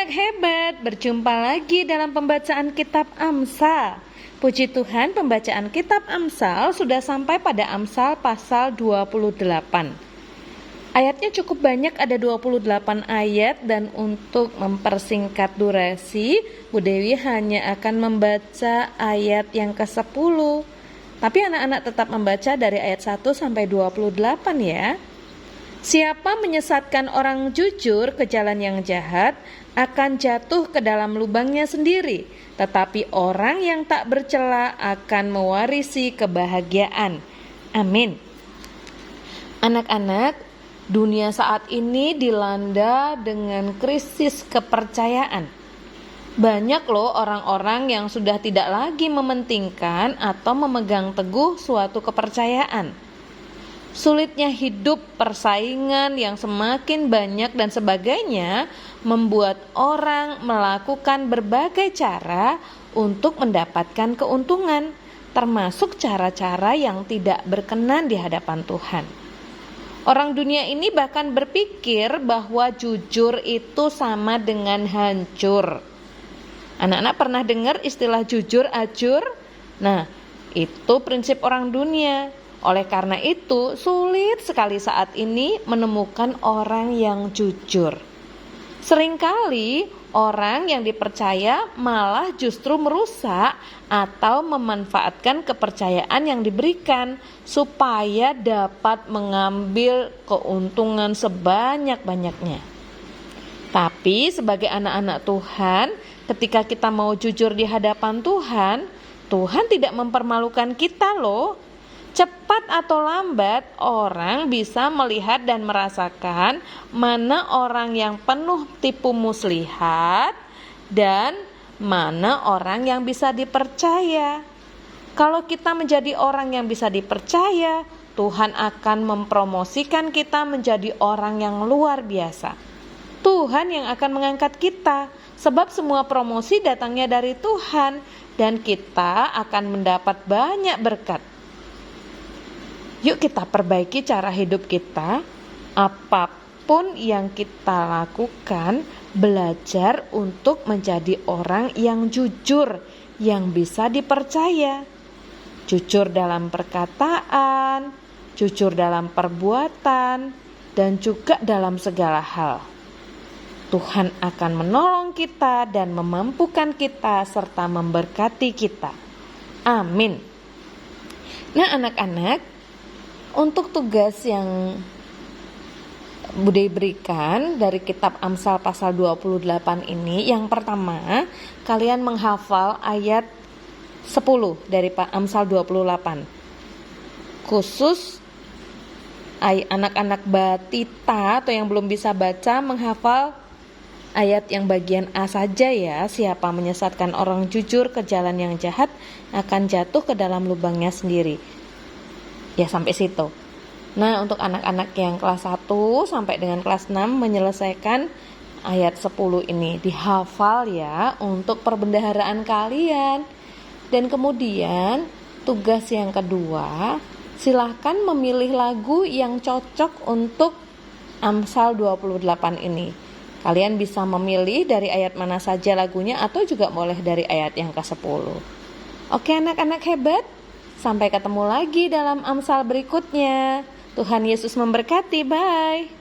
anak-anak hebat, berjumpa lagi dalam pembacaan kitab Amsal. Puji Tuhan, pembacaan kitab Amsal sudah sampai pada Amsal pasal 28. Ayatnya cukup banyak, ada 28 ayat, dan untuk mempersingkat durasi, Bu Dewi hanya akan membaca ayat yang ke-10. Tapi anak-anak tetap membaca dari ayat 1 sampai 28 ya. Siapa menyesatkan orang jujur ke jalan yang jahat akan jatuh ke dalam lubangnya sendiri, tetapi orang yang tak bercela akan mewarisi kebahagiaan. Amin. Anak-anak, dunia saat ini dilanda dengan krisis kepercayaan. Banyak loh orang-orang yang sudah tidak lagi mementingkan atau memegang teguh suatu kepercayaan. Sulitnya hidup, persaingan yang semakin banyak dan sebagainya membuat orang melakukan berbagai cara untuk mendapatkan keuntungan, termasuk cara-cara yang tidak berkenan di hadapan Tuhan. Orang dunia ini bahkan berpikir bahwa jujur itu sama dengan hancur. Anak-anak pernah dengar istilah jujur ajur? Nah, itu prinsip orang dunia. Oleh karena itu, sulit sekali saat ini menemukan orang yang jujur. Seringkali orang yang dipercaya malah justru merusak atau memanfaatkan kepercayaan yang diberikan supaya dapat mengambil keuntungan sebanyak-banyaknya. Tapi sebagai anak-anak Tuhan, ketika kita mau jujur di hadapan Tuhan, Tuhan tidak mempermalukan kita loh. Cepat atau lambat, orang bisa melihat dan merasakan mana orang yang penuh tipu muslihat dan mana orang yang bisa dipercaya. Kalau kita menjadi orang yang bisa dipercaya, Tuhan akan mempromosikan kita menjadi orang yang luar biasa. Tuhan yang akan mengangkat kita, sebab semua promosi datangnya dari Tuhan, dan kita akan mendapat banyak berkat. Yuk kita perbaiki cara hidup kita. Apapun yang kita lakukan, belajar untuk menjadi orang yang jujur, yang bisa dipercaya. Jujur dalam perkataan, jujur dalam perbuatan, dan juga dalam segala hal. Tuhan akan menolong kita dan memampukan kita serta memberkati kita. Amin. Nah anak-anak, untuk tugas yang Bude berikan dari kitab Amsal pasal 28 ini, yang pertama, kalian menghafal ayat 10 dari Amsal 28. Khusus anak-anak batita atau yang belum bisa baca, menghafal ayat yang bagian A saja ya. Siapa menyesatkan orang jujur ke jalan yang jahat akan jatuh ke dalam lubangnya sendiri. Ya sampai situ. Nah untuk anak-anak yang kelas 1 sampai dengan kelas 6 menyelesaikan ayat 10 ini dihafal ya untuk perbendaharaan kalian. Dan kemudian tugas yang kedua, silahkan memilih lagu yang cocok untuk Amsal 28 ini. Kalian bisa memilih dari ayat mana saja lagunya atau juga boleh dari ayat yang ke-10. Oke anak-anak hebat, sampai ketemu lagi dalam Amsal berikutnya. Tuhan Yesus memberkati, bye.